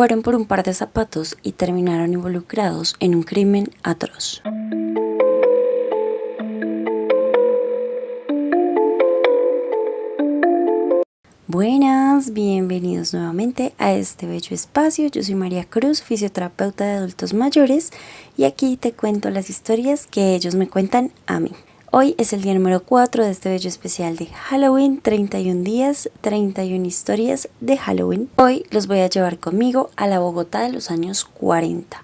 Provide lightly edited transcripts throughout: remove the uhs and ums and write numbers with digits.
fueron por un par de zapatos y terminaron involucrados en un crimen atroz. Buenas, bienvenidos nuevamente a este bello espacio. Yo soy María Cruz, fisioterapeuta de adultos mayores, y aquí te cuento las historias que ellos me cuentan a mí. Hoy es el día número 4 de este bello especial de Halloween, 31 días, 31 historias de Halloween. Hoy los voy a llevar conmigo a la Bogotá de los años 40,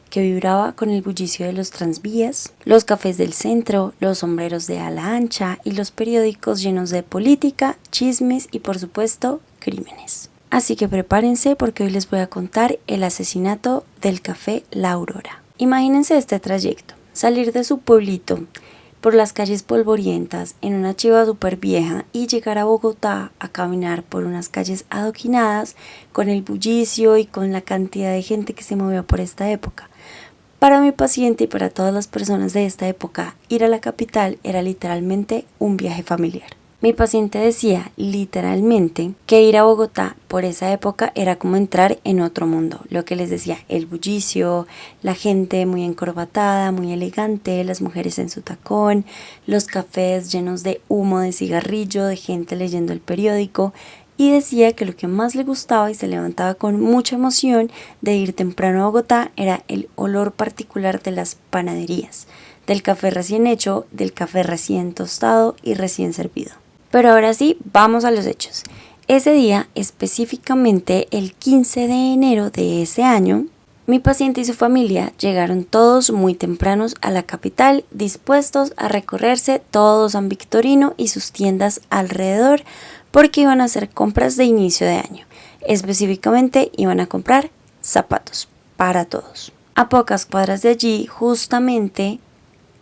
que vibraba con el bullicio de los tranvías, los cafés del centro, los sombreros de ala ancha y los periódicos llenos de política, chismes y por supuesto crímenes. Así que prepárense porque hoy les voy a contar el asesinato del café La Aurora. Imagínense este trayecto: salir de su pueblito por las calles polvorientas en una chiva súper vieja y llegar a Bogotá a caminar por unas calles adoquinadas con el bullicio y con la cantidad de gente que se movía por esta época. Para mi paciente y para todas las personas de esta época, ir a la capital era literalmente un viaje familiar. Mi paciente decía literalmente que ir a Bogotá por esa época era como entrar en otro mundo. Lo que les decía, el bullicio, la gente muy encorbatada, muy elegante, las mujeres en su tacón, los cafés llenos de humo de cigarrillo, de gente leyendo el periódico. Y decía que lo que más le gustaba y se levantaba con mucha emoción de ir temprano a Bogotá era el olor particular de las panaderías, del café recién hecho, del café recién tostado y recién servido. Pero ahora sí, vamos a los hechos. Ese día, específicamente el 15 de enero de ese año, mi paciente y su familia llegaron todos muy tempranos a la capital, dispuestos a recorrerse todo San Victorino y sus tiendas alrededor, porque iban a hacer compras de inicio de año. Específicamente iban a comprar zapatos para todos. A pocas cuadras de allí, justamente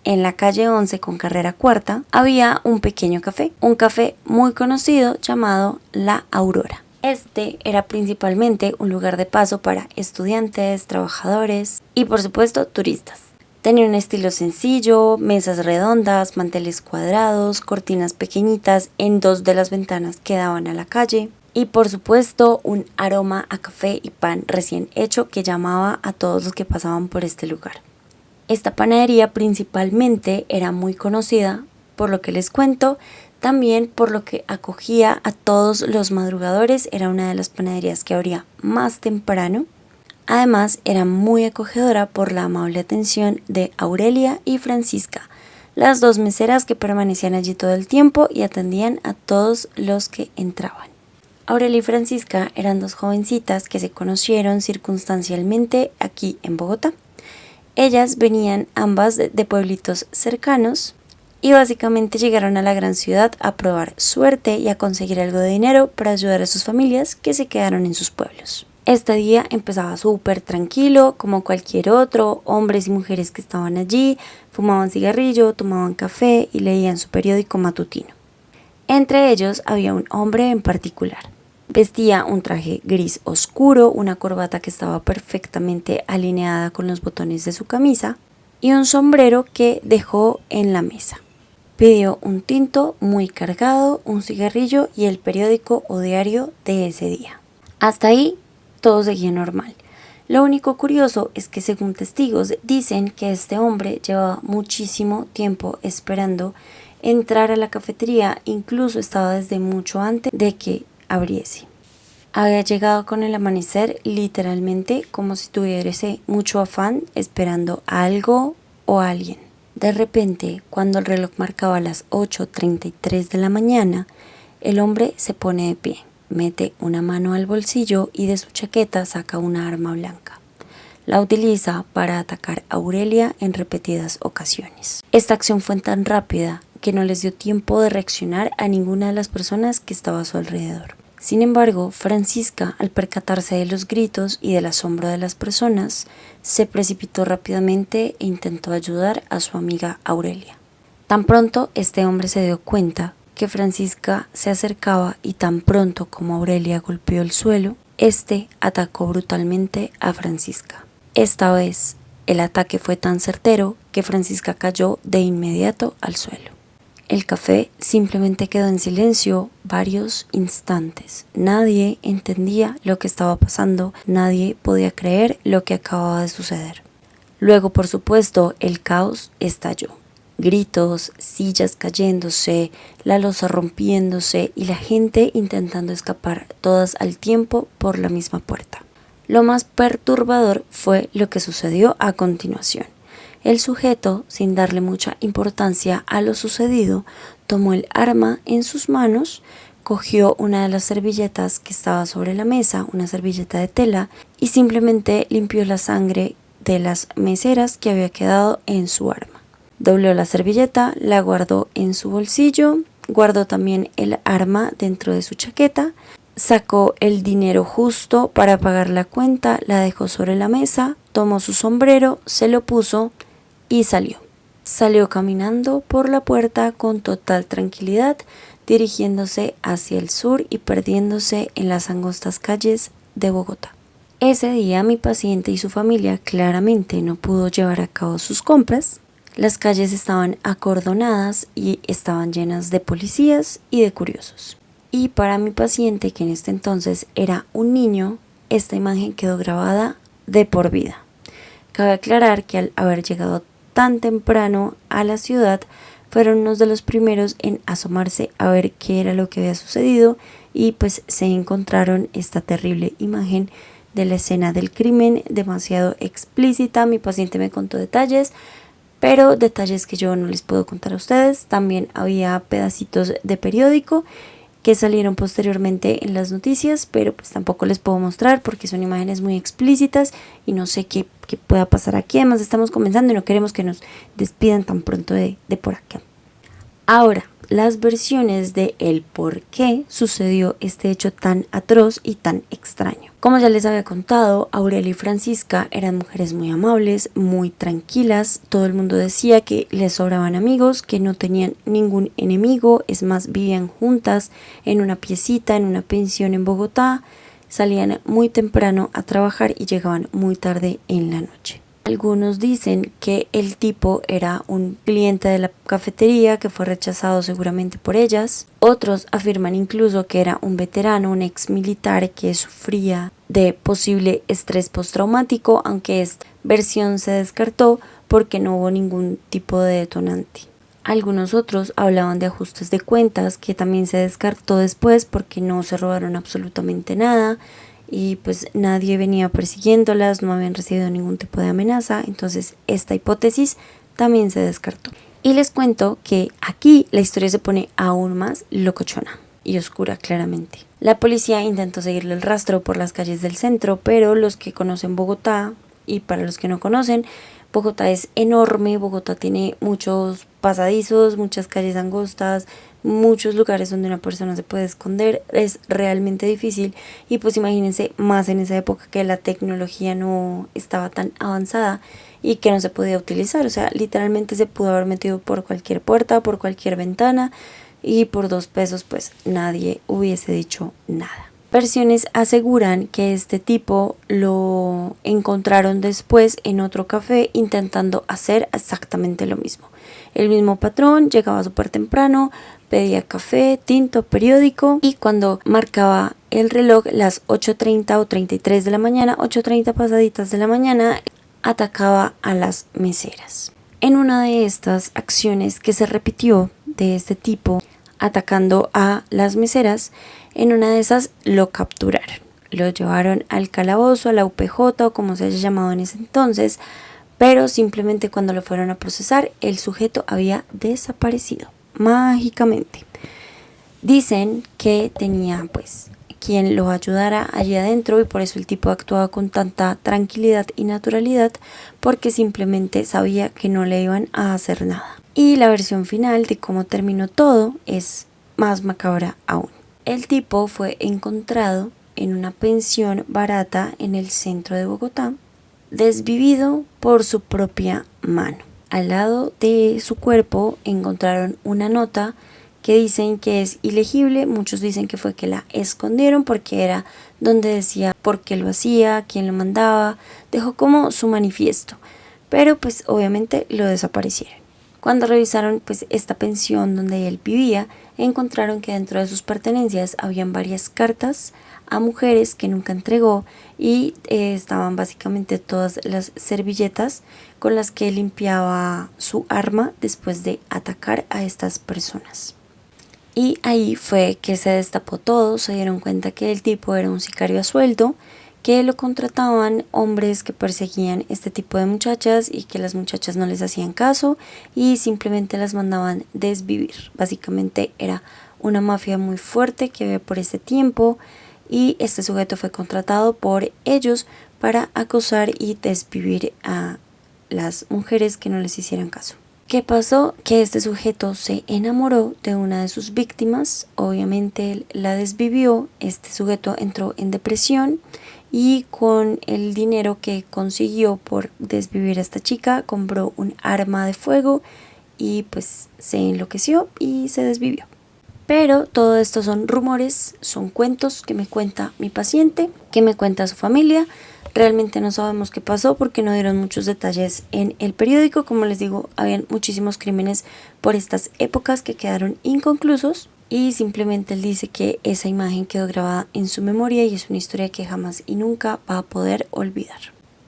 en la calle 11 con carrera cuarta, había un pequeño café, un café muy conocido llamado La Aurora. Este era principalmente un lugar de paso para estudiantes, trabajadores y por supuesto turistas. Tenía un estilo sencillo, mesas redondas, manteles cuadrados, cortinas pequeñitas en 2 de las ventanas que daban a la calle y por supuesto un aroma a café y pan recién hecho que llamaba a todos los que pasaban por este lugar. Esta panadería principalmente era muy conocida por lo que les cuento, también por lo que acogía a todos los madrugadores. Era una de las panaderías que abría más temprano. Además, era muy acogedora por la amable atención de Aurelia y Francisca, las 2 meseras que permanecían allí todo el tiempo y atendían a todos los que entraban. Aurelia y Francisca eran 2 jovencitas que se conocieron circunstancialmente aquí en Bogotá. Ellas venían ambas de pueblitos cercanos y básicamente llegaron a la gran ciudad a probar suerte y a conseguir algo de dinero para ayudar a sus familias que se quedaron en sus pueblos. Este día empezaba súper tranquilo, como cualquier otro. Hombres y mujeres que estaban allí fumaban cigarrillo, tomaban café y leían su periódico matutino. Entre ellos había un hombre en particular. Vestía un traje gris oscuro, una corbata que estaba perfectamente alineada con los botones de su camisa y un sombrero que dejó en la mesa. Pidió un tinto muy cargado, un cigarrillo y el periódico o diario de ese día. Hasta ahí todo seguía normal. Lo único curioso es que según testigos dicen que este hombre llevaba muchísimo tiempo esperando entrar a la cafetería, incluso estaba desde mucho antes de que abriese. Había llegado con el amanecer literalmente como si tuviese mucho afán esperando a algo o a alguien. De repente, cuando el reloj marcaba las 8:33 de la mañana, el hombre se pone de pie. Mete una mano al bolsillo y de su chaqueta saca una arma blanca. La utiliza para atacar a Aurelia en repetidas ocasiones. Esta acción fue tan rápida que no les dio tiempo de reaccionar a ninguna de las personas que estaba a su alrededor. Sin embargo, Francisca, al percatarse de los gritos y del asombro de las personas, se precipitó rápidamente e intentó ayudar a su amiga Aurelia. Tan pronto este hombre se dio cuenta que Francisca se acercaba y tan pronto como Aurelia golpeó el suelo, este atacó brutalmente a Francisca. Esta vez, el ataque fue tan certero que Francisca cayó de inmediato al suelo. El café simplemente quedó en silencio varios instantes. Nadie entendía lo que estaba pasando, nadie podía creer lo que acababa de suceder. Luego, por supuesto, el caos estalló. Gritos, sillas cayéndose, la loza rompiéndose y la gente intentando escapar todas al tiempo por la misma puerta. Lo más perturbador fue lo que sucedió a continuación. El sujeto, sin darle mucha importancia a lo sucedido, tomó el arma en sus manos, cogió una de las servilletas que estaba sobre la mesa, una servilleta de tela, y simplemente limpió la sangre de las meseras que había quedado en su arma. Dobló la servilleta, la guardó en su bolsillo, guardó también el arma dentro de su chaqueta, sacó el dinero justo para pagar la cuenta, la dejó sobre la mesa, tomó su sombrero, se lo puso y salió. Salió caminando por la puerta con total tranquilidad, dirigiéndose hacia el sur y perdiéndose en las angostas calles de Bogotá. Ese día mi paciente y su familia claramente no pudo llevar a cabo sus compras. Las calles estaban acordonadas y estaban llenas de policías y de curiosos. Y para mi paciente, que en este entonces era un niño, esta imagen quedó grabada de por vida. Cabe aclarar que al haber llegado tan temprano a la ciudad, fueron unos de los primeros en asomarse a ver qué era lo que había sucedido y pues se encontraron esta terrible imagen de la escena del crimen, demasiado explícita. Mi paciente me contó detalles, pero detalles que yo no les puedo contar a ustedes. También había pedacitos de periódico que salieron posteriormente en las noticias, pero pues tampoco les puedo mostrar porque son imágenes muy explícitas y no sé qué pueda pasar aquí. Además estamos comenzando y no queremos que nos despidan tan pronto de por acá. Ahora, las versiones de el por qué sucedió este hecho tan atroz y tan extraño. Como ya les había contado, Aurelia y Francisca eran mujeres muy amables, muy tranquilas. Todo el mundo decía que les sobraban amigos, que no tenían ningún enemigo. Es más, vivían juntas en una piecita, en una pensión en Bogotá. Salían muy temprano a trabajar y llegaban muy tarde en la noche. Algunos dicen que el tipo era un cliente de la cafetería que fue rechazado seguramente por ellas. Otros afirman incluso que era un veterano, un ex militar que sufría de posible estrés postraumático, aunque esta versión se descartó porque no hubo ningún tipo de detonante. Algunos otros hablaban de ajustes de cuentas, que también se descartó después porque no se robaron absolutamente nada. Y pues nadie venía persiguiéndolas, no habían recibido ningún tipo de amenaza, entonces esta hipótesis también se descartó. Y les cuento que aquí la historia se pone aún más locochona y oscura claramente. La policía intentó seguirle el rastro por las calles del centro, pero los que conocen Bogotá, y para los que no conocen, Bogotá es enorme. Bogotá tiene muchos pasadizos, muchas calles angostas, muchos lugares donde una persona se puede esconder. Es realmente difícil y pues imagínense más en esa época que la tecnología no estaba tan avanzada y que no se podía utilizar. O sea, literalmente se pudo haber metido por cualquier puerta, por cualquier ventana y por 2 pesos pues nadie hubiese dicho nada. Versiones aseguran que este tipo lo encontraron después en otro café intentando hacer exactamente lo mismo. El mismo patrón llegaba súper temprano, pedía café, tinto, periódico y cuando marcaba el reloj las 8:30 o 33 de la mañana, 8:30 pasaditas de la mañana, atacaba a las meseras. En una de estas acciones que se repitió de este tipo, atacando a las meseras, en una de esas lo capturaron. Lo llevaron al calabozo, a la UPJ o como se haya llamado en ese entonces, pero simplemente cuando lo fueron a procesar, el sujeto había desaparecido mágicamente. Dicen que tenía pues quien lo ayudara allí adentro y por eso el tipo actuaba con tanta tranquilidad y naturalidad, porque simplemente sabía que no le iban a hacer nada. Y la versión final de cómo terminó todo es más macabra aún. El tipo fue encontrado en una pensión barata en el centro de Bogotá, desvivido por su propia mano. Al lado de su cuerpo encontraron una nota que dicen que es ilegible. Muchos dicen que fue que la escondieron porque era donde decía por qué lo hacía, quién lo mandaba, dejó como su manifiesto, pero pues obviamente lo desaparecieron. Cuando revisaron pues esta pensión donde él vivía, encontraron que dentro de sus pertenencias habían varias cartas a mujeres que nunca entregó y estaban básicamente todas las servilletas con las que limpiaba su arma después de atacar a estas personas. Y ahí fue que se destapó todo, se dieron cuenta que el tipo era un sicario a sueldo, que lo contrataban hombres que perseguían este tipo de muchachas y que las muchachas no les hacían caso y simplemente las mandaban desvivir. Básicamente era una mafia muy fuerte que había por ese tiempo y este sujeto fue contratado por ellos para acosar y desvivir a las mujeres que no les hicieran caso. ¿Qué pasó? Que este sujeto se enamoró de una de sus víctimas, obviamente él la desvivió, este sujeto entró en depresión y con el dinero que consiguió por desvivir a esta chica compró un arma de fuego y pues se enloqueció y se desvivió. Pero todo esto son rumores, son cuentos que me cuenta mi paciente, que me cuenta su familia. Realmente no sabemos qué pasó porque no dieron muchos detalles en el periódico. Como les digo, habían muchísimos crímenes por estas épocas que quedaron inconclusos y simplemente él dice que esa imagen quedó grabada en su memoria y es una historia que jamás y nunca va a poder olvidar.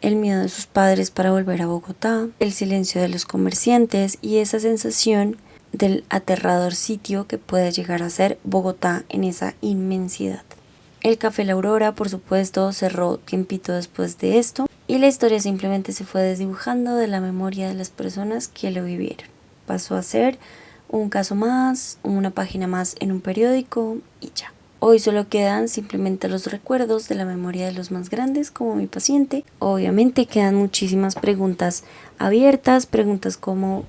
El miedo de sus padres para volver a Bogotá, el silencio de los comerciantes y esa sensación del aterrador sitio que puede llegar a ser Bogotá en esa inmensidad. El Café La Aurora, por supuesto, cerró tiempito después de esto y la historia simplemente se fue desdibujando de la memoria de las personas que lo vivieron. Pasó a ser un caso más, una página más en un periódico y ya. Hoy solo quedan simplemente los recuerdos de la memoria de los más grandes como mi paciente. Obviamente quedan muchísimas preguntas abiertas, preguntas como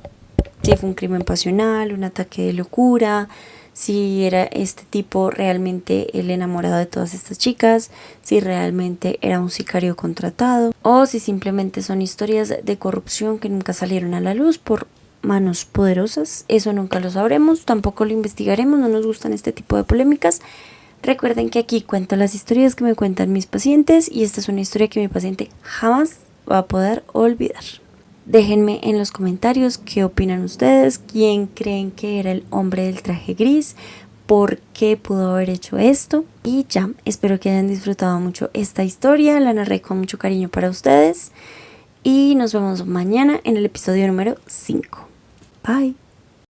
si fue un crimen pasional, un ataque de locura, si era este tipo realmente el enamorado de todas estas chicas, si realmente era un sicario contratado o si simplemente son historias de corrupción que nunca salieron a la luz por manos poderosas. Eso nunca lo sabremos, tampoco lo investigaremos, no nos gustan este tipo de polémicas. Recuerden que aquí cuento las historias que me cuentan mis pacientes y esta es una historia que mi paciente jamás va a poder olvidar. Déjenme en los comentarios qué opinan ustedes, quién creen que era el hombre del traje gris, por qué pudo haber hecho esto. Y ya, espero que hayan disfrutado mucho esta historia, la narré con mucho cariño para ustedes. Y nos vemos mañana en el episodio número 5. Bye.